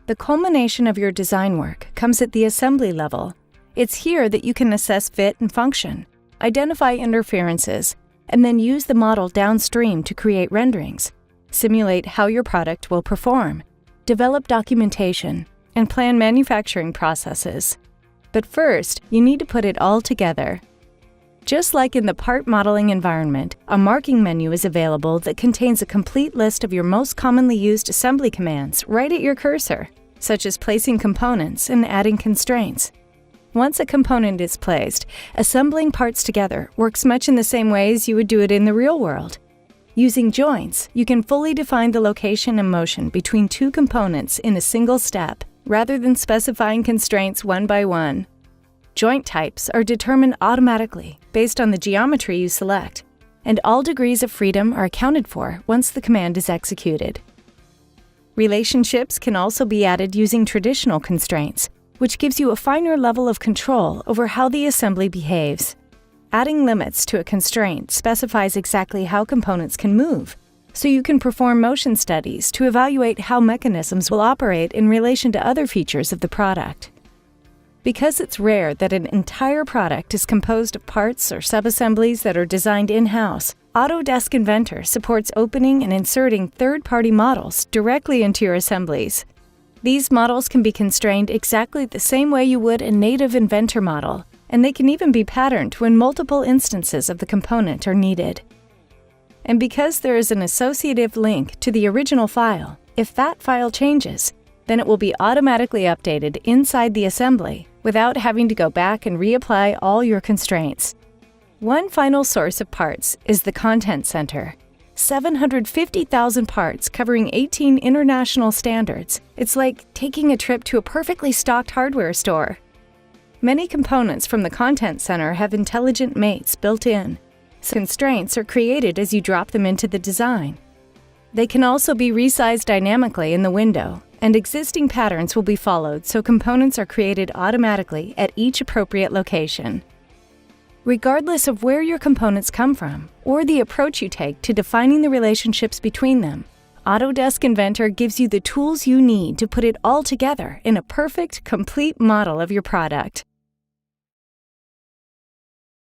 The culmination of your design work comes at the assembly level. It's here that you can assess fit and function, identify interferences, and then use the model downstream to create renderings, simulate how your product will perform, develop documentation, and plan manufacturing processes. But first, you need to put it all together. Just like in the part modeling environment, a marking menu is available that contains a complete list of your most commonly used assembly commands right at your cursor, such as placing components and adding constraints. Once a component is placed, assembling parts together works much in the same way as you would do it in the real world. Using joints, you can fully define the location and motion between two components in a single step, rather than specifying constraints one by one. Joint types are determined automatically based on the geometry you select, and all degrees of freedom are accounted for once the command is executed. Relationships can also be added using traditional constraints, which gives you a finer level of control over how the assembly behaves. Adding limits to a constraint specifies exactly how components can move, so you can perform motion studies to evaluate how mechanisms will operate in relation to other features of the product. Because it's rare that an entire product is composed of parts or subassemblies that are designed in-house, Autodesk Inventor supports opening and inserting third-party models directly into your assemblies. These models can be constrained exactly the same way you would a native Inventor model, and they can even be patterned when multiple instances of the component are needed. And because there is an associative link to the original file, if that file changes, then it will be automatically updated inside the assembly without having to go back and reapply all your constraints. One final source of parts is the Content Center. 750,000 parts covering 18 international standards. It's like taking a trip to a perfectly stocked hardware store. Many components from the Content Center have intelligent mates built in, so constraints are created as you drop them into the design. They can also be resized dynamically in the window, and existing patterns will be followed so components are created automatically at each appropriate location. Regardless of where your components come from or the approach you take to defining the relationships between them, Autodesk Inventor gives you the tools you need to put it all together in a perfect, complete model of your product.